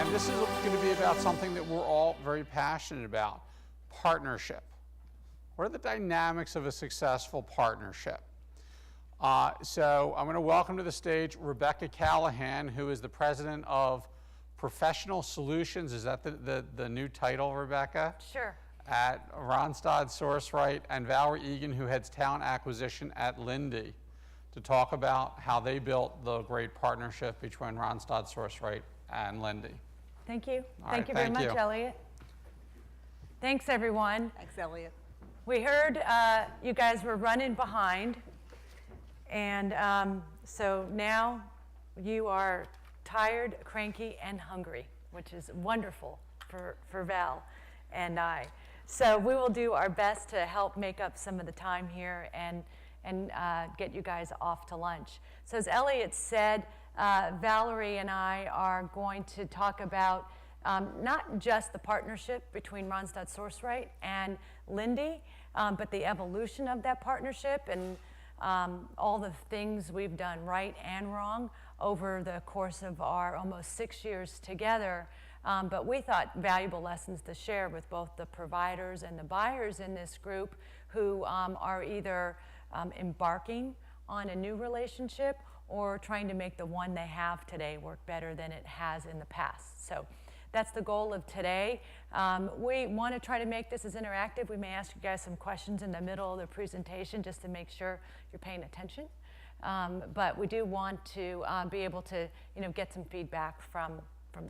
And this is going to be about something that we're all very passionate about, partnership. What are the dynamics of a successful partnership? So I'm going to welcome to the stage Rebecca Callahan, who is the president of Professional Solutions. Is that the new title, Rebecca? Sure. At Randstad Sourceright, and Valerie Egan, who heads talent acquisition at Linde, to talk about how they built the great partnership between Randstad Sourceright and Linde. Thank you. All Thank right, you very thank much, you. Elliot. Thanks, everyone. Thanks, Elliot. We heard you guys were running behind, and so now you are tired, cranky, and hungry, which is wonderful for Val and I. So we will do our best to help make up some of the time here and get you guys off to lunch. So as Elliot said, Valerie and I are going to talk about not just the partnership between Randstad Sourceright and Linde, but the evolution of that partnership and all the things we've done right and wrong over the course of our almost 6 years together. But we thought valuable lessons to share with both the providers and the buyers in this group who are either embarking on a new relationship or trying to make the one they have today work better than it has in the past. So that's the goal of today. We want to try to make this as interactive. We may ask you guys some questions in the middle of the presentation just to make sure you're paying attention. But we do want to be able to get some feedback from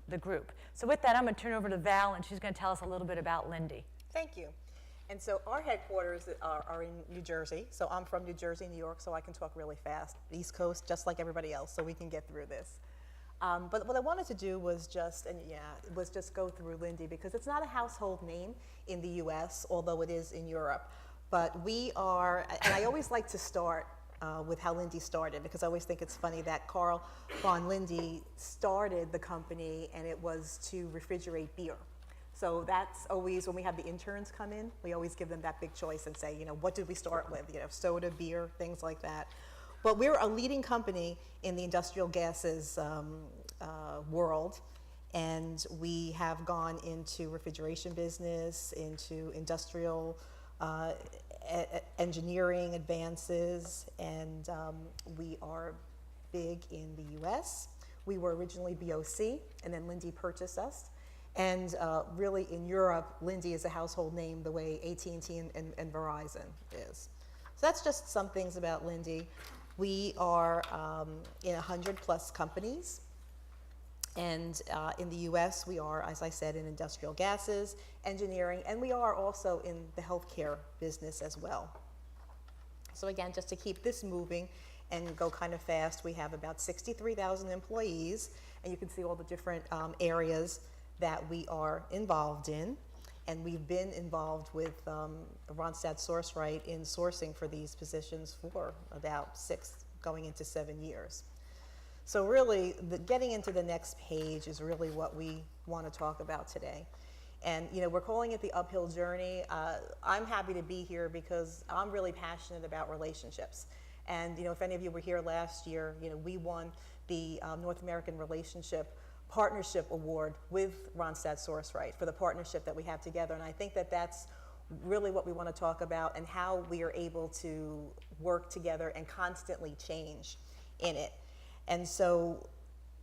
the group. So with that, I'm going to turn over to Val, and she's going to tell us a little bit about Linde. Thank you. And so our headquarters are in New Jersey. So I'm from New Jersey, New York, so I can talk really fast. East Coast, just like everybody else, so we can get through this. But what I wanted to do was just go through Linde, because it's not a household name in the US, although it is in Europe. But we are, and I always like to start with how Linde started, because I always think it's funny that Carl von Linde started the company, and it was to refrigerate beer. So that's always, when we have the interns come in, we always give them that big choice and say, what did we start with? Soda, beer, things like that. But we're a leading company in the industrial gases world, and we have gone into refrigeration business, into industrial engineering advances, and we are big in the US. We were originally BOC, and then Linde purchased us. And really in Europe, Linde is a household name the way AT&T and Verizon is. So that's just some things about Linde. We are in 100+ companies. And in the US, we are, as I said, in industrial gases, engineering, and we are also in the healthcare business as well. So again, just to keep this moving and go kind of fast, we have about 63,000 employees, and you can see all the different areas that we are involved in. And we've been involved with Randstad Sourceright in sourcing for these positions for about 6, going into 7 years. So really, getting into the next page is really what we want to talk about today. And we're calling it the uphill journey. I'm happy to be here because I'm really passionate about relationships. And if any of you were here last year, we won the North American Relationship Partnership Award with Randstad Sourceright for the partnership that we have together. And I think that that's really what we want to talk about, and how we are able to work together and constantly change in it. And so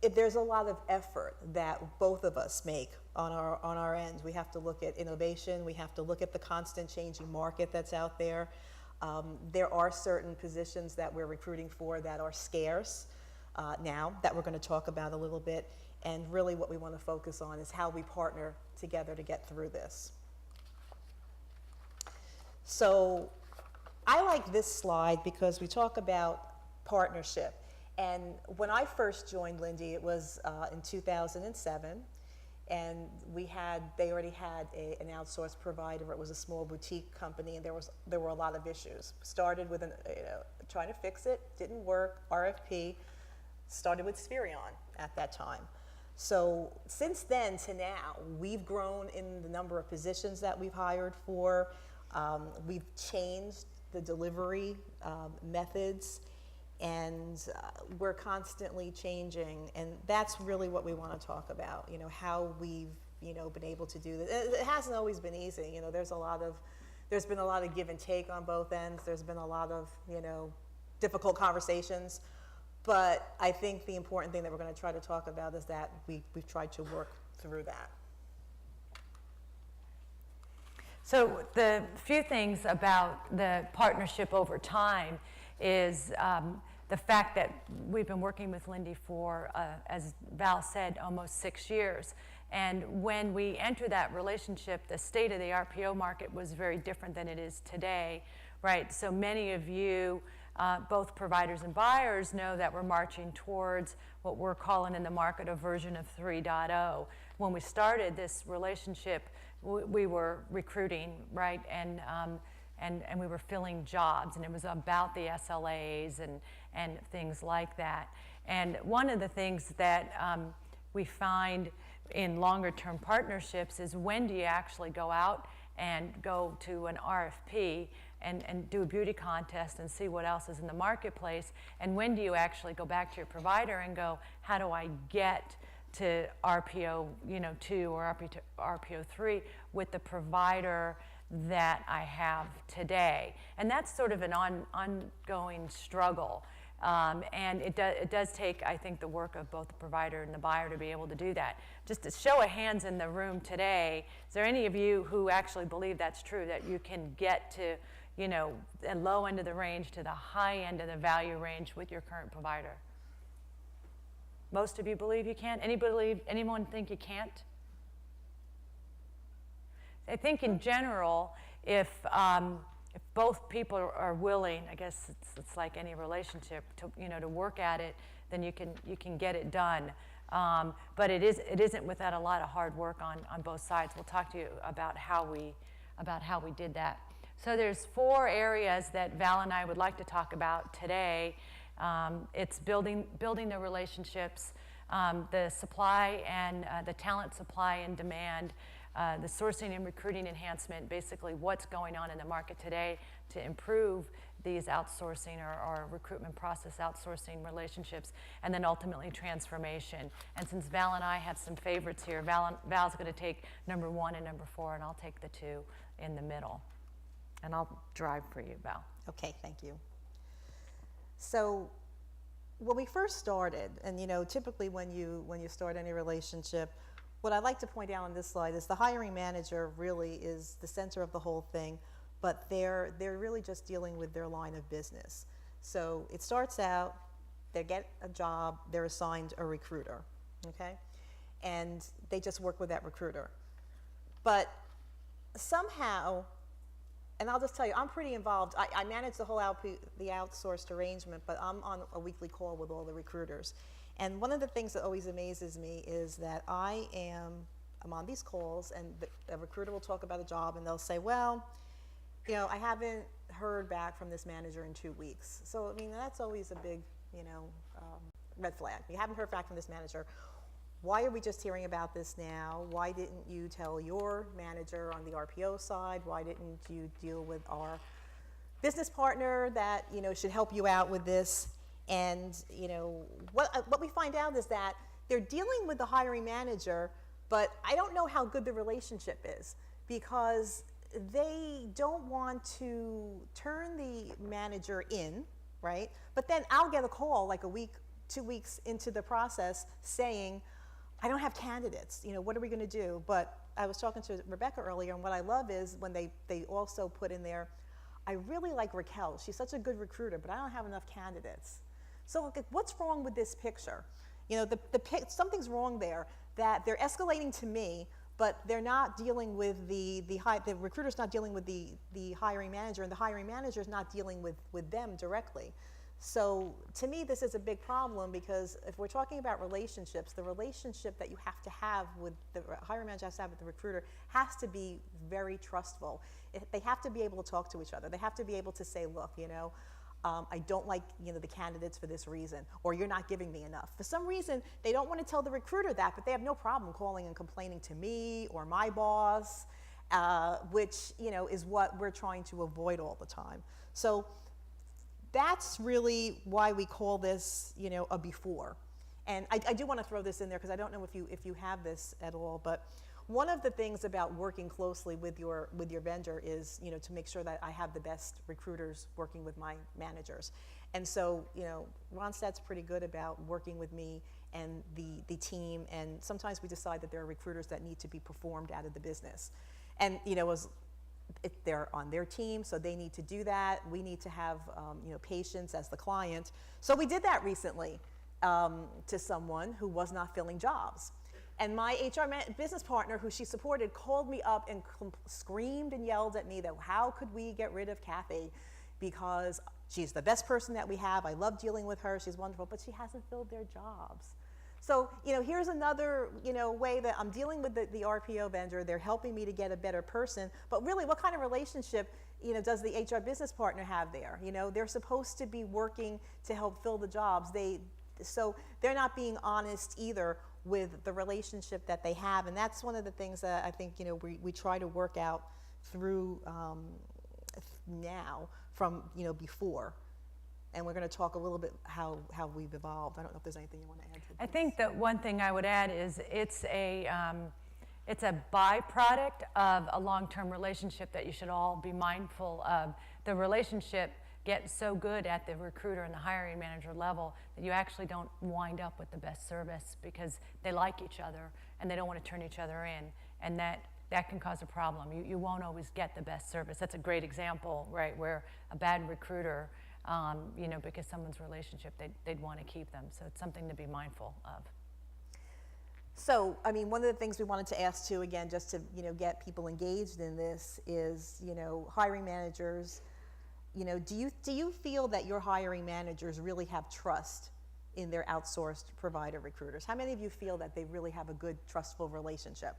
there's a lot of effort that both of us make on our end. We have to look at innovation. We have to look at the constant changing market that's out there. There are certain positions that we're recruiting for that are scarce now, that we're going to talk about a little bit. And really what we want to focus on is how we partner together to get through this. So I like this slide because we talk about partnership. And when I first joined Linde, it was in 2007. And they already had an outsourced provider. It was a small boutique company, and there were a lot of issues. Started with trying to fix it, didn't work, RFP, started with Spherion at that time. So since then to now, we've grown in the number of positions that we've hired for. We've changed the delivery methods, and we're constantly changing, and that's really what we want to talk about, how we've, been able to do this. It hasn't always been easy, there's been a lot of give and take on both ends. There's been a lot of, difficult conversations, but I think the important thing that we're going to try to talk about is that we've tried to work through that. So the few things about the partnership over time is the fact that we've been working with Linde for, as Val said, almost 6 years. And when we entered that relationship, the state of the RPO market was very different than it is today, right? So many of you, both providers and buyers, know that we're marching towards what we're calling in the market a version of 3.0. When we started this relationship, we were recruiting, right? And we were filling jobs, and it was about the SLAs and things like that. And one of the things that we find in longer term partnerships is, when do you actually go out and go to an RFP and do a beauty contest and see what else is in the marketplace, and when do you actually go back to your provider and go, how do I get to RPO 2 or RPO 3 with the provider that I have today? And that's sort of an ongoing struggle. And it does take, I think, the work of both the provider and the buyer to be able to do that. Just to show of hands in the room today, is there any of you who actually believe that's true, that you can get to, the low end of the range to the high end of the value range with your current provider? Most of you believe you can? Anyone think you can't? I think in general, if both people are willing, I guess it's like any relationship, to work at it, then you can get it done. But it isn't without a lot of hard work on both sides. We'll talk to you about how we did that. So there's 4 areas that Val and I would like to talk about today. It's building the relationships, the supply and the talent supply and demand, the sourcing and recruiting enhancement, basically what's going on in the market today to improve these outsourcing or recruitment process outsourcing relationships, and then ultimately transformation. And since Val and I have some favorites here, Val's going to take number 1 and number 4, and I'll take the 2 in the middle. And I'll drive for you, Val. Okay, thank you. So when we first started, and typically when you start any relationship, what I like to point out on this slide is the hiring manager really is the center of the whole thing, but they're really just dealing with their line of business. So it starts out, they get a job, they're assigned a recruiter, okay? And they just work with that recruiter. But somehow, and I'll just tell you, I'm pretty involved. I manage the whole the outsourced arrangement, but I'm on a weekly call with all the recruiters. And one of the things that always amazes me is that I'm on these calls, and the recruiter will talk about a job, and they'll say, well, I haven't heard back from this manager in 2 weeks. So, I mean, that's always a big, red flag. You haven't heard back from this manager. Why are we just hearing about this now? Why didn't you tell your manager on the RPO side? Why didn't you deal with our business partner that, should help you out with this? And, what we find out is that they're dealing with the hiring manager, but I don't know how good the relationship is, because they don't want to turn the manager in, right? But then I'll get a call like a week, 2 weeks into the process saying, I don't have candidates, what are we going to do? But I was talking to Rebecca earlier, and what I love is when they also put in there, I really like Raquel. She's such a good recruiter, but I don't have enough candidates. So what's wrong with this picture? Something's wrong there, that they're escalating to me, but they're not dealing with the recruiter's not dealing with the hiring manager, and the hiring manager is not dealing with them directly. So to me, this is a big problem, because if we're talking about relationships, the relationship that you have to have with the hiring manager has to have with the recruiter has to be very trustful. They have to be able to talk to each other. They have to be able to say, look, I don't like the candidates for this reason, or you're not giving me enough. For some reason, they don't want to tell the recruiter that, but they have no problem calling and complaining to me or my boss, which is what we're trying to avoid all the time. So that's really why we call this, you know, a before. And I do want to throw this in there because I don't know if you have this at all, but one of the things about working closely with your vendor is, you know, to make sure that I have the best recruiters working with my managers. And so, you know, Randstad's pretty good about working with me and the team, and sometimes we decide that there are recruiters that need to be performed out of the business. And, you know, if they're on their team, so they need to do that. We need to have, you know, patience as the client. So we did that recently to someone who was not filling jobs. And my HR business partner, who she supported, called me up and screamed and yelled at me that how could we get rid of Kathy, because she's the best person that we have. I love dealing with her. She's wonderful, but she hasn't filled their jobs. So, you know, here's another, you know, way that I'm dealing with the RPO vendor. They're helping me to get a better person. But really, what kind of relationship, you know, does the HR business partner have there? You know, they're supposed to be working to help fill the jobs. So they're not being honest either with the relationship that they have. And that's one of the things that I think, you know, we try to work out through now from, you know, before. And we're going to talk a little bit how we've evolved. I don't know if there's anything you want to add to this. I think that one thing I would add is it's a byproduct of a long-term relationship that you should all be mindful of. The relationship gets so good at the recruiter and the hiring manager level that you actually don't wind up with the best service because they like each other and they don't want to turn each other in, and that can cause a problem. You won't always get the best service. That's a great example, right, where a bad recruiter, you know, because someone's relationship, they'd want to keep them. So it's something to be mindful of. So, I mean, one of the things we wanted to ask too, again, just to, you know, get people engaged in this is, you know, hiring managers, you know, do you feel that your hiring managers really have trust in their outsourced provider recruiters? How many of you feel that they really have a good, trustful relationship?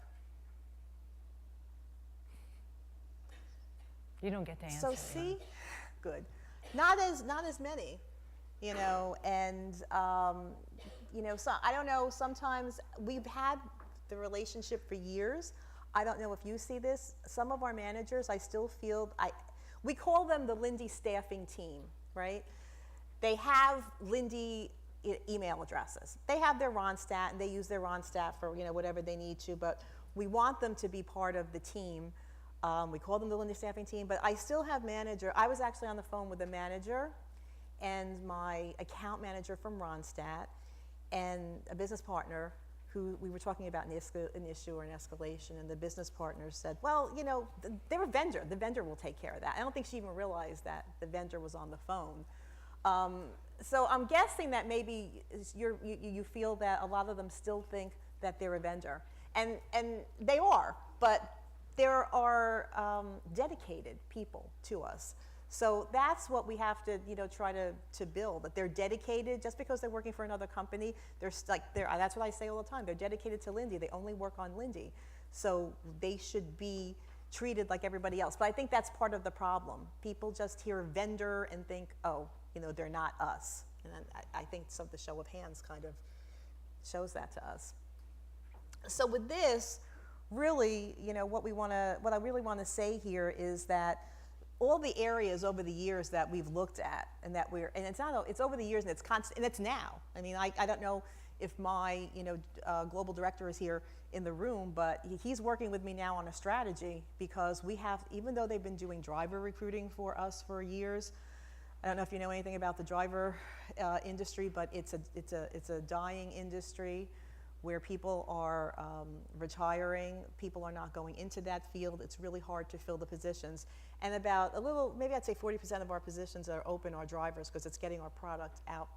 You don't get to answer. So see, good. Not as many, you know, and you know, so I don't know. Sometimes we've had the relationship for years. I don't know if you see this. Some of our managers, I still feel we call them the Linde staffing team, right? They have Linde email addresses. They have their Randstad, and they use their Randstad for, you know, whatever they need to. But we want them to be part of the team. We call them the Linde staffing team, but I still have manager. I was actually on the phone with a manager and my account manager from Randstad and a business partner who we were talking about an issue or an escalation, and the business partner said, well, you know, they're a vendor. The vendor will take care of that. I don't think she even realized that the vendor was on the phone. So I'm guessing that maybe you feel that a lot of them still think that they're a vendor. And they are, but there are dedicated people to us. So that's what we have to, you know, try to build, that they're dedicated. Just because they're working for another company, that's what I say all the time. They're dedicated to Linde. They only work on Linde. So they should be treated like everybody else. But I think that's part of the problem. People just hear vendor and think, oh, you know, they're not us. And I think the show of hands kind of shows that to us. So with this, really, you know, what I really want to say here is that all the areas over the years that we've looked at, and that it's over the years, and it's constant, and it's now. I mean, I don't know if my, you know, global director is here in the room, but he's working with me now on a strategy, because we have, even though they've been doing driver recruiting for us for years, I don't know if you know anything about the driver industry, but it's a dying industry where people are retiring, people are not going into that field. It's really hard to fill the positions. And about maybe I'd say 40% of our positions that are open are drivers, because it's getting our product out,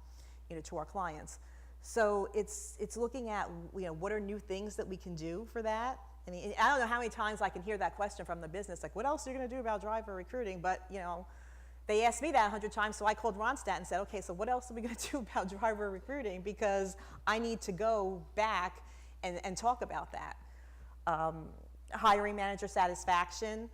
you know, to our clients. So it's looking at, you know, what are new things that we can do for that. I mean, I don't know how many times I can hear that question from the business, like, what else are you going to do about driver recruiting? But, you know, they asked me that 100 times, so I called Randstad and said, okay, so what else are we going to do about driver recruiting? Because I need to go back and talk about that. Hiring manager satisfaction,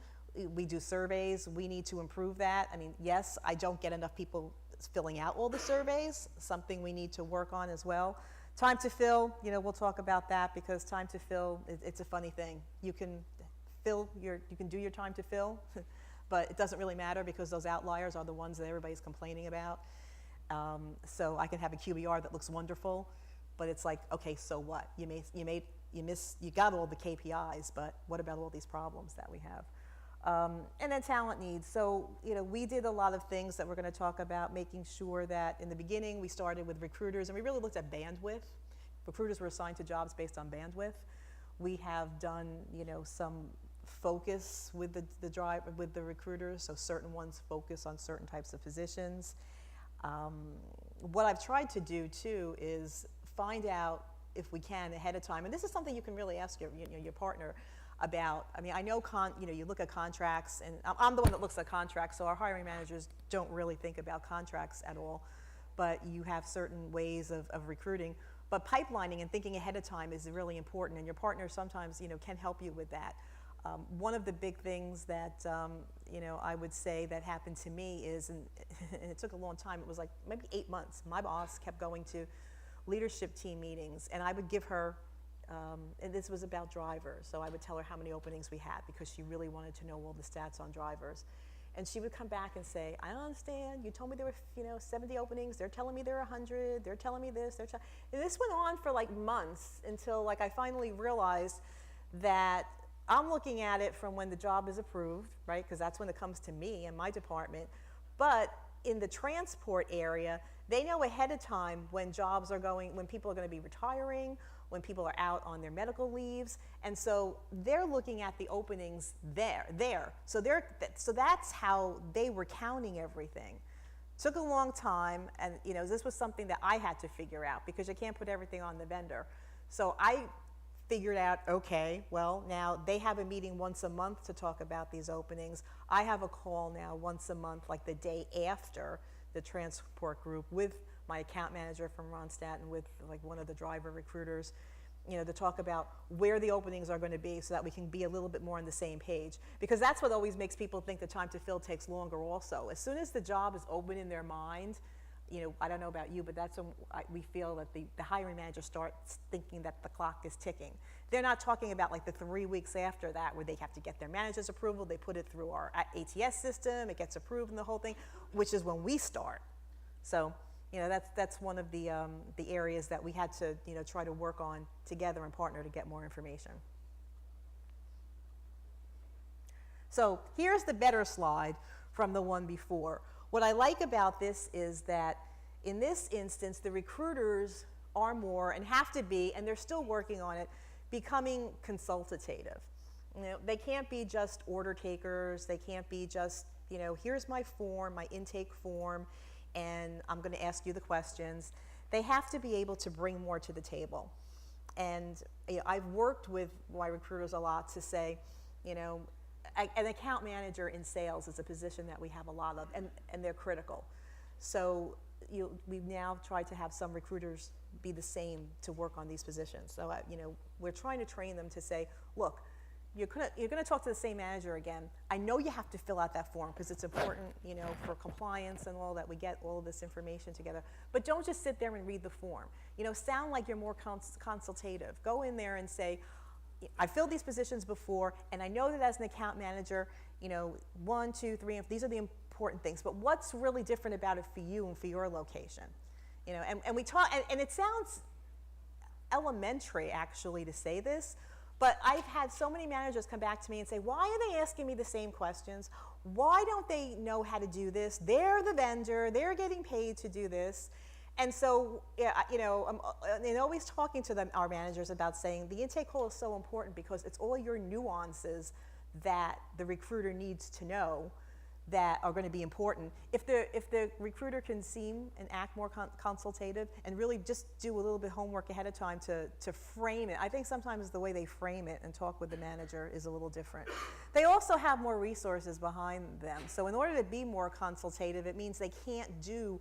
we do surveys. We need to improve that. I mean, yes, I don't get enough people filling out all the surveys, something we need to work on as well. Time to fill, you know, we'll talk about that, because time to fill, it's a funny thing. You can do your time to fill, but it doesn't really matter because those outliers are the ones that everybody's complaining about. So I can have a QBR that looks wonderful, but it's like, okay, so what? You got all the KPIs, but what about all these problems that we have? And then talent needs. So, we did a lot of things that we're going to talk about, making sure that in the beginning we started with recruiters, and we really looked at bandwidth. Recruiters were assigned to jobs based on bandwidth. We have done, some focus with the recruiters, so certain ones focus on certain types of positions. What I've tried to do too is find out, if we can, ahead of time, and this is something you can really ask your partner about. I mean, I know you look at contracts, and I'm the one that looks at contracts, so our hiring managers don't really think about contracts at all, but you have certain ways of recruiting. But pipelining and thinking ahead of time is really important, and your partner sometimes, can help you with that. One of the big things that, I would say that happened to me is, and it took a long time, it was like maybe 8 months. My boss kept going to leadership team meetings, and I would give her, and this was about drivers, so I would tell her how many openings we had because she really wanted to know all the stats on drivers. And she would come back and say, I don't understand, you told me there were 70 openings, they're telling me there are 100, they're telling me this, and this went on for like months until like I finally realized that I'm looking at it from when the job is approved, right, because that's when it comes to me and my department, but in the transport area, they know ahead of time when when people are going to be retiring, when people are out on their medical leaves, and so they're looking at the openings there. So that's how they were counting everything. Took a long time, and this was something that I had to figure out because you can't put everything on the vendor. So I figured out, okay, well, now they have a meeting once a month to talk about these openings. I have a call now once a month, like the day after the transport group, with my account manager from Randstad and with like one of the driver recruiters, to talk about where the openings are going to be so that we can be a little bit more on the same page. Because that's what always makes people think the time to fill takes longer also. As soon as the job is open in their mind, I don't know about you, but that's when we feel that the hiring manager starts thinking that the clock is ticking. They're not talking about like the 3 weeks after that where they have to get their manager's approval, they put it through our ATS system, it gets approved and the whole thing, which is when we start. So, that's one of the areas that we had to, try to work on together and partner to get more information. So here's the better slide from the one before. What I like about this is that in this instance, the recruiters are more, and have to be, and they're still working on it, becoming consultative. They can't be just order takers. They can't be just, here's my form, my intake form, and I'm going to ask you the questions. They have to be able to bring more to the table. And I've worked with my recruiters a lot to say, an account manager in sales is a position that we have a lot of, and they're critical. So we've now tried to have some recruiters be the same to work on these positions. So we're trying to train them to say, look, you're gonna talk to the same manager again. I know you have to fill out that form because it's important, for compliance and all that we get all of this information together. But don't just sit there and read the form. Sound like you're more consultative. Go in there and say, I filled these positions before, and I know that as an account manager, 1, 2, 3, and these are the important things. But what's really different about it for you and for your location? And we talk, and it sounds elementary actually to say this, but I've had so many managers come back to me and say, why are they asking me the same questions? Why don't they know how to do this? They're the vendor, they're getting paid to do this. And so, I'm always talking to them, our managers, about saying the intake call is so important because it's all your nuances that the recruiter needs to know that are going to be important. If the recruiter can seem and act more consultative and really just do a little bit of homework ahead of time to frame it, I think sometimes the way they frame it and talk with the manager is a little different. They also have more resources behind them. So in order to be more consultative, it means they can't do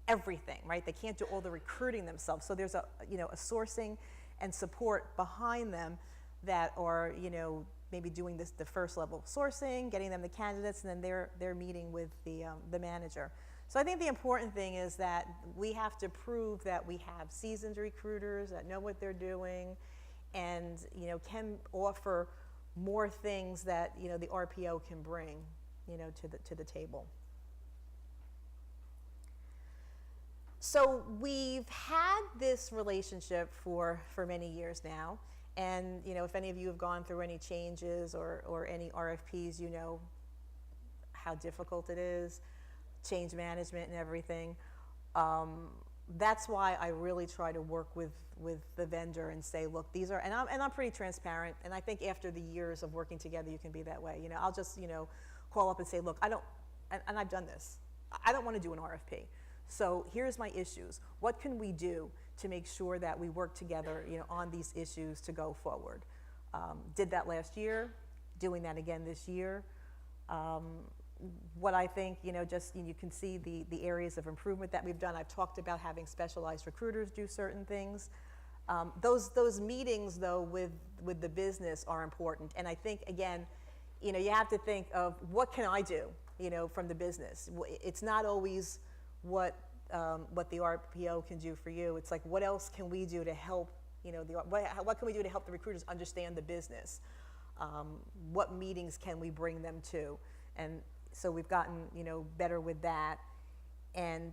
everything, right? They can't do all the recruiting themselves. So there's a sourcing and support behind them that are, maybe doing the first level of sourcing, getting them the candidates, and then they're meeting with the manager. So I think the important thing is that we have to prove that we have seasoned recruiters that know what they're doing, and can offer more things that the RPO can bring. to the table. So we've had this relationship for many years now, and if any of you have gone through any changes or any RFPs, you know how difficult it is, change management and everything. That's why I really try to work with the vendor and say, look, these are, and I'm pretty transparent, and I think after the years of working together, you can be that way. I'll just call up and say, look, I don't, and I've done this, I don't want to do an RFP. So here's my issues. What can we do to make sure that we work together, on these issues to go forward? Did that last year, doing that again this year. What I think, just you can see the areas of improvement that we've done. I've talked about having specialized recruiters do certain things. Those meetings, though, with the business are important. And I think, again, you have to think of what can I do, from the business. It's not always what the RPO can do for you. It's like, what else can we do to help, what can we do to help the recruiters understand the business? What meetings can we bring them to? And so we've gotten, better with that. And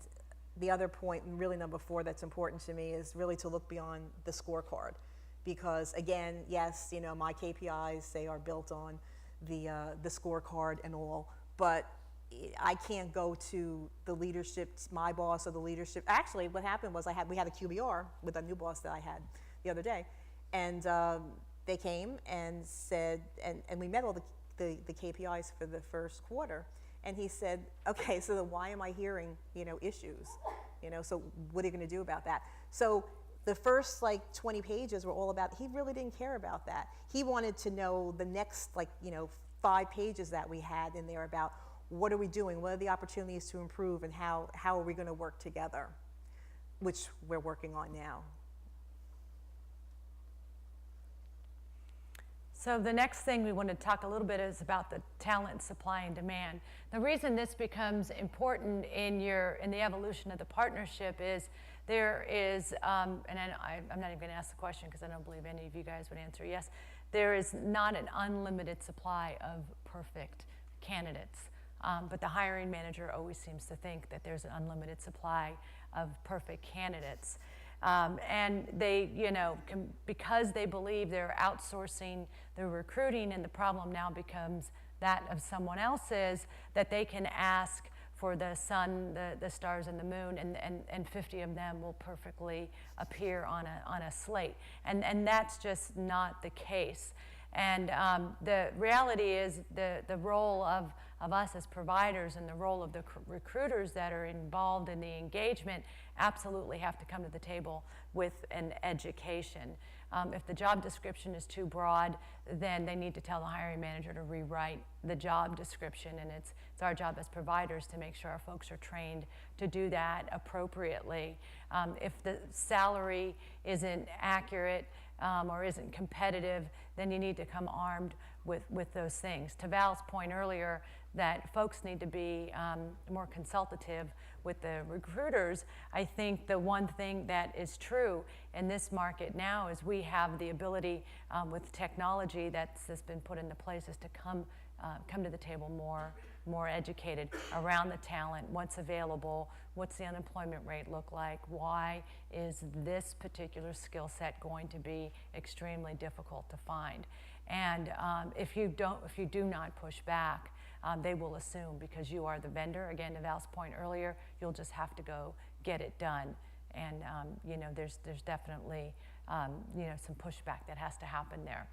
the other point, and really number 4 that's important to me, is really to look beyond the scorecard. Because again, yes, my KPIs, they are built on the scorecard and all, but I can't go to the leadership, my boss or the leadership. Actually, what happened was we had a QBR with a new boss that I had the other day, and they came and said, and we met all the KPIs for the first quarter, and he said, okay, so then why am I hearing issues? So what are you going to do about that? So the first 20 pages were all about, he really didn't care about that. He wanted to know the next 5 pages that we had in there about what are we doing, what are the opportunities to improve, and how are we going to work together, which we're working on now. So the next thing we want to talk a little bit is about the talent supply and demand. The reason this becomes important in the evolution of the partnership is there is, and I'm not even going to ask the question because I don't believe any of you guys would answer yes, there is not an unlimited supply of perfect candidates. But the hiring manager always seems to think that there's an unlimited supply of perfect candidates. And they, because they believe they're outsourcing their recruiting, and the problem now becomes that of someone else's, that they can ask for the sun, the stars, and the moon, and 50 of them will perfectly appear on a slate. And that's just not the case. And the reality is the role of us as providers and the role of the recruiters that are involved in the engagement absolutely have to come to the table with an education. If the job description is too broad, then they need to tell the hiring manager to rewrite the job description, and it's our job as providers to make sure our folks are trained to do that appropriately. If the salary isn't accurate or isn't competitive, then you need to come armed with those things. To Val's point earlier, that folks need to be more consultative with the recruiters. I think the one thing that is true in this market now is we have the ability with technology that's been put into place is to come to the table more educated around the talent, what's available, what's the unemployment rate look like, why is this particular skill set going to be extremely difficult to find. And if you do not push back, they will assume because you are the vendor. Again, to Val's point earlier, you'll just have to go get it done. And there's definitely some pushback that has to happen there.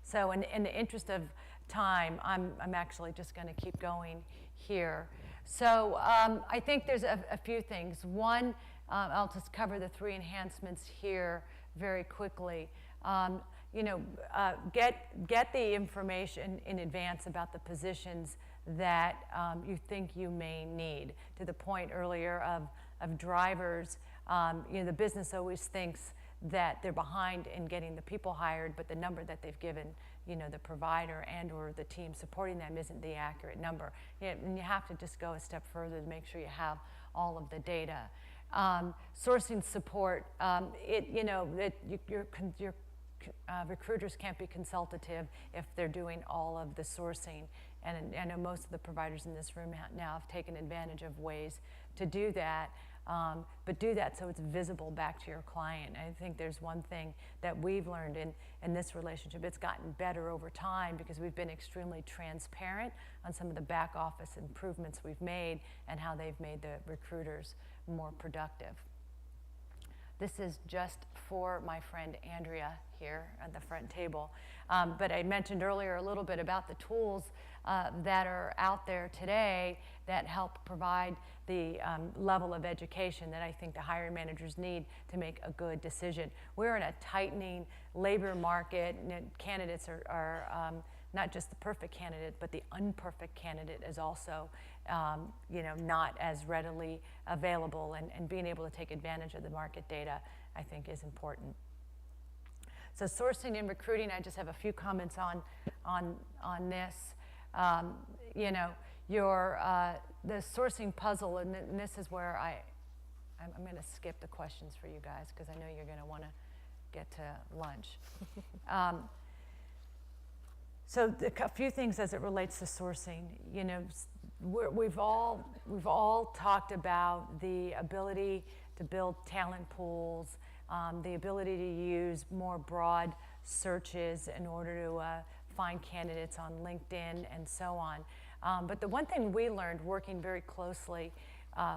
So in the interest of time, I'm actually just going to keep going here. So I think there's a few things. One, I'll just cover the 3 enhancements here very quickly. Get the information in advance about the positions that you think you may need. To the point earlier of drivers, the business always thinks that they're behind in getting the people hired, but the number that they've given, the provider and or the team supporting them isn't the accurate number. And you have to just go a step further to make sure you have all of the data. Sourcing support, you're recruiters can't be consultative if they're doing all of the sourcing. And I know most of the providers in this room now have taken advantage of ways to do that, but do that so it's visible back to your client. I think there's one thing that we've learned in this relationship. It's gotten better over time because we've been extremely transparent on some of the back office improvements we've made and how they've made the recruiters more productive. This is just for my friend Andrea here at the front table. But I mentioned earlier a little bit about the tools that are out there today that help provide the level of education that I think the hiring managers need to make a good decision. We're in a tightening labor market, and candidates are not just the perfect candidate, but the unperfect candidate is also not as readily available, and being able to take advantage of the market data, I think, is important. So sourcing and recruiting, I just have a few comments on this. The sourcing puzzle, and this is where I'm going to skip the questions for you guys because I know you're going to want to get to lunch. So a few things as it relates to sourcing. We've all talked about the ability to build talent pools, the ability to use more broad searches in order to find candidates on LinkedIn and so on. But the one thing we learned working very closely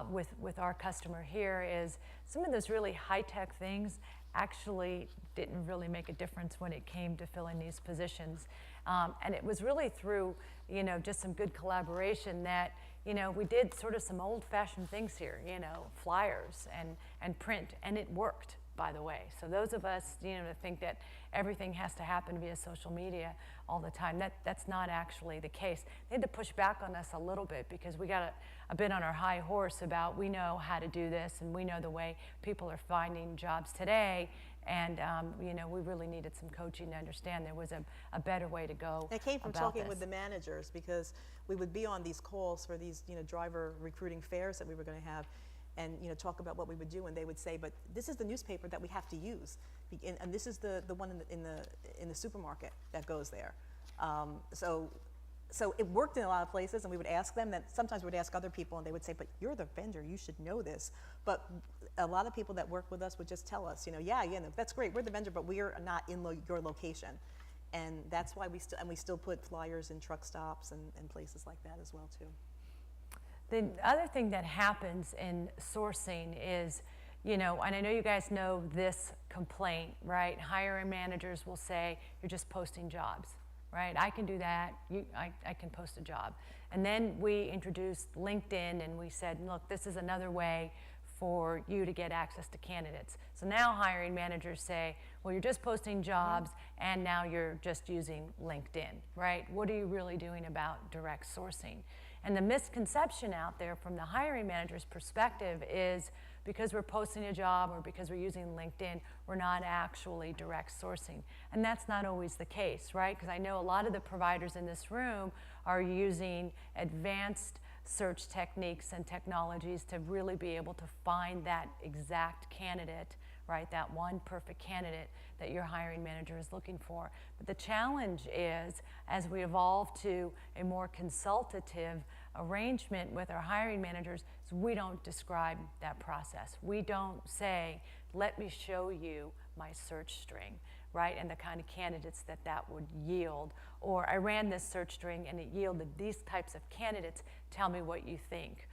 with our customer here is some of those really high-tech things actually didn't really make a difference when it came to filling these positions. And it was really through, just some good collaboration that, we did sort of some old-fashioned things here, flyers and print, and it worked, by the way. So those of us, to think that everything has to happen via social media all the time, that's not actually the case. They had to push back on us a little bit because we got a bit on our high horse about we know how to do this and we know the way people are finding jobs today. And, we really needed some coaching to understand there was a better way to go. It came from about talking this. with the managers because we would be on these calls for these, driver recruiting fairs that we were going to have and, talk about what we would do. And they would say, but this is the newspaper that we have to use. And this is the one in the supermarket that goes there. So it worked in a lot of places, and we would ask them that. Sometimes we would ask other people, and they would say, but you're the vendor, you should know this. But a lot of people that work with us would just tell us, that's great, we're the vendor, but we're not in your location. And that's why we still put flyers in truck stops and places like that as well, too. The other thing that happens in sourcing is, and I know you guys know this complaint, right? Hiring managers will say, you're just posting jobs. Right? I can do that. I can post a job. And then we introduced LinkedIn and we said, look, this is another way for you to get access to candidates. So now hiring managers say, well, you're just posting jobs and now you're just using LinkedIn, right? What are you really doing about direct sourcing? And the misconception out there from the hiring manager's perspective is because we're posting a job or because we're using LinkedIn, we're not actually direct sourcing. And that's not always the case, right? Because I know a lot of the providers in this room are using advanced search techniques and technologies to really be able to find that exact candidate, right? That one perfect candidate that your hiring manager is looking for. But the challenge is, as we evolve to a more consultative arrangement with our hiring managers, is we don't describe that process. We don't say, let me show you my search string, right? And the kind of candidates that would yield. Or I ran this search string and it yielded these types of candidates. Tell me what you think.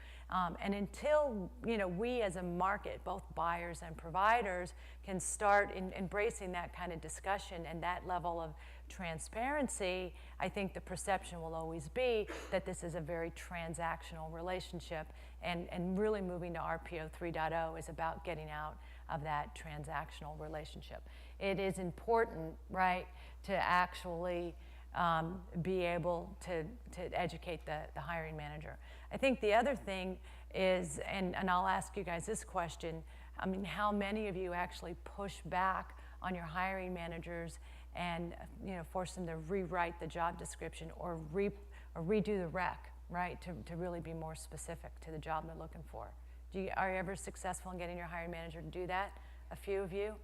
And until we as a market, both buyers and providers, can start embracing that kind of discussion and that level of transparency, I think the perception will always be that this is a very transactional relationship, and really moving to RPO 3.0 is about getting out of that transactional relationship. It is important, right, to actually be able to educate the hiring manager. I think the other thing is, and I'll ask you guys this question, how many of you actually push back on your hiring managers and force them to rewrite the job description or redo the rec, right, to really be more specific to the job they're looking for? Are you ever successful in getting your hiring manager to do that? A few of you?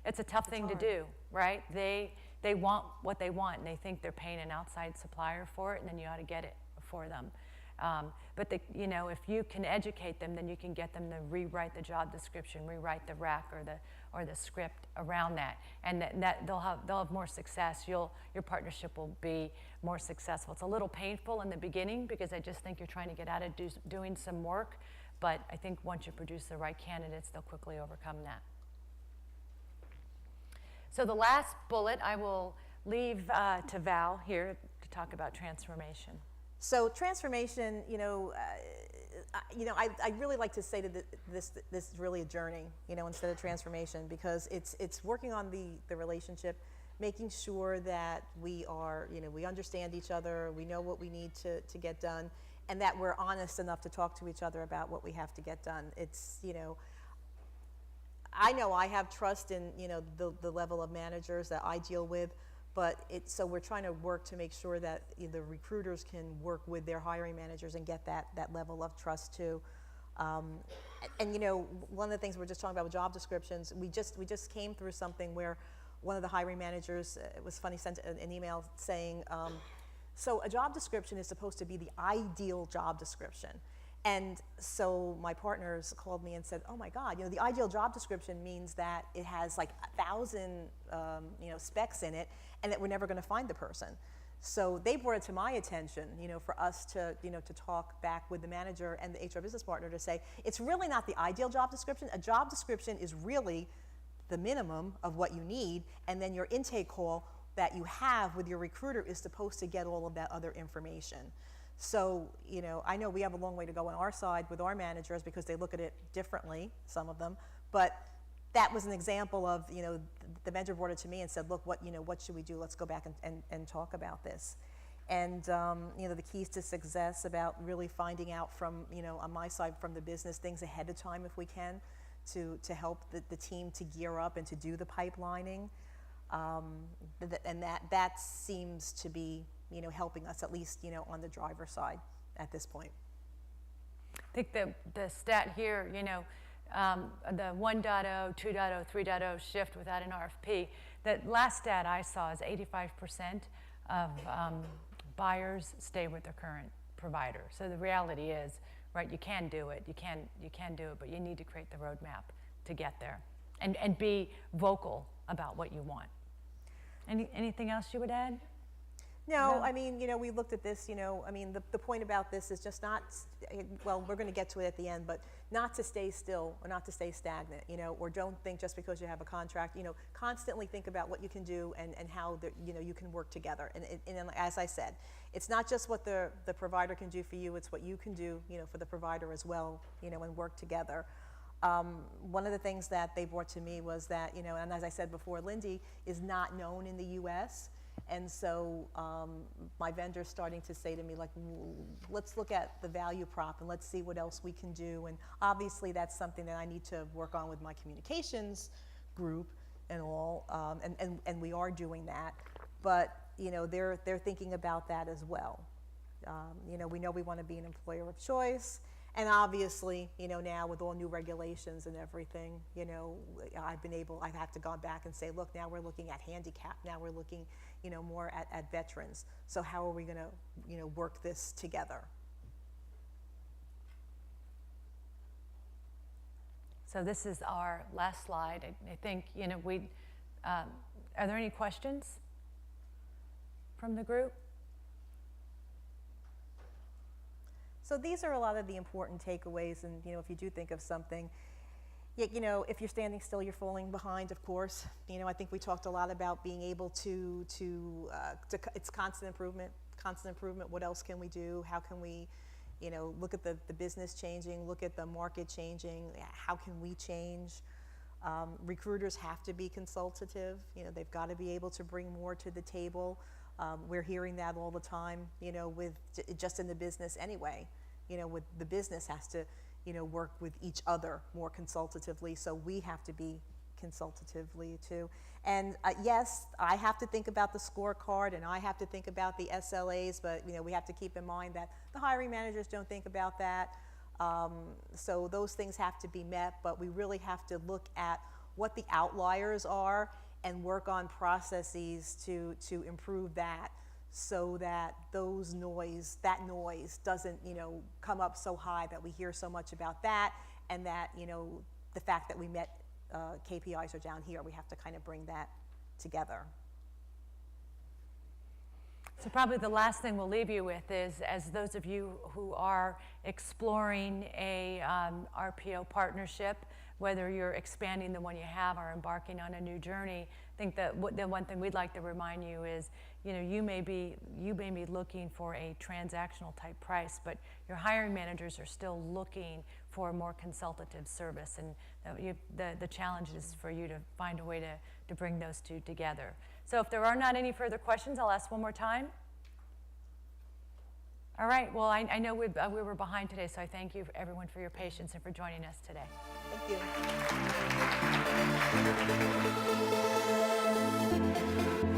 it's a tough thing to do, right? They want what they want, and they think they're paying an outside supplier for it, and then you ought to get it for them. But if you can educate them, then you can get them to rewrite the job description, rewrite the rec or the script around that, and that they'll have more success. Your partnership will be more successful. It's a little painful in the beginning because I just think you're trying to get out of doing some work, but I think once you produce the right candidates, they'll quickly overcome that. So the last bullet I will leave to Val here to talk about transformation. So transformation, I really like to say that this is really a journey, instead of transformation, because it's working on the relationship, making sure that we are, we understand each other, we know what we need to get done, and that we're honest enough to talk to each other about what we have to get done. It's, I know I have trust in, the level of managers that I deal with. But so we're trying to work to make sure that the recruiters can work with their hiring managers and get that level of trust too. And one of the things we're just talking about with job descriptions, we just came through something where one of the hiring managers, it was funny, sent an email saying, so a job description is supposed to be the ideal job description. And so my partners called me and said, oh my God, the ideal job description means that it has like 1,000 specs in it, and that we're never going to find the person. So they brought it to my attention, for us to talk back with the manager and the HR business partner to say, it's really not the ideal job description. A job description is really the minimum of what you need, and then your intake call that you have with your recruiter is supposed to get all of that other information. So, I know we have a long way to go on our side with our managers because they look at it differently, some of them, but that was an example of, the manager brought it to me and said, look, what should we do? Let's go back and talk about this. And, the keys to success about really finding out from, on my side from the business, things ahead of time if we can to help the team to gear up and to do the pipelining. And that seems to be, helping us at least, on the driver's side at this point. I think the stat here, the 1.0, 2.0, 3.0 shift without an RFP, that last stat I saw is 85% of buyers stay with their current provider. So the reality is, right, you can do it, you can do it, but you need to create the roadmap to get there and be vocal about what you want. Anything else you would add? No, I mean, we looked at this, the point about this is just not, well, we're going to get to it at the end, but not to stay still or not to stay stagnant, or don't think just because you have a contract, constantly think about what you can do and how, you can work together. And as I said, it's not just what the provider can do for you, it's what you can do, for the provider as well, and work together. One of the things that they brought to me was that, and as I said before, Linde is not known in the US. And so my vendor's starting to say to me, like, let's look at the value prop and let's see what else we can do. And obviously that's something that I need to work on with my communications group and all, and we are doing that. But, they're thinking about that as well. We know we want to be an employer of choice. And obviously, now with all new regulations and everything, I've had to go back and say, look, now we're looking at handicap. Now we're looking, more at veterans. So how are we going to, work this together? So this is our last slide. I think, are there any questions from the group? So these are a lot of the important takeaways, and if you do think of something, if you're standing still, you're falling behind, of course. I think we talked a lot about being able to it's constant improvement. What else can we do? How can we, look at the business changing, look at the market changing, how can we change? Recruiters have to be consultative. They've got to be able to bring more to the table. We're hearing that all the time, with just in the business anyway. With the business has to, work with each other more consultatively. So we have to be consultatively too. And yes, I have to think about the scorecard and I have to think about the SLAs, but we have to keep in mind that the hiring managers don't think about that. So those things have to be met, but we really have to look at what the outliers are and work on processes to improve that, so that that noise doesn't, come up so high that we hear so much about that, and that, the fact that we met KPIs are down here, we have to kind of bring that together. So probably the last thing we'll leave you with is, as those of you who are exploring a RPO partnership, whether you're expanding the one you have or embarking on a new journey, I think that the one thing we'd like to remind you is, you may be looking for a transactional type price, but your hiring managers are still looking for a more consultative service, and the challenge is for you to find a way to bring those two together. So if there are not any further questions, I'll ask one more time. All right, well, I know we were behind today, so I thank you everyone for your patience and for joining us today. Thank you.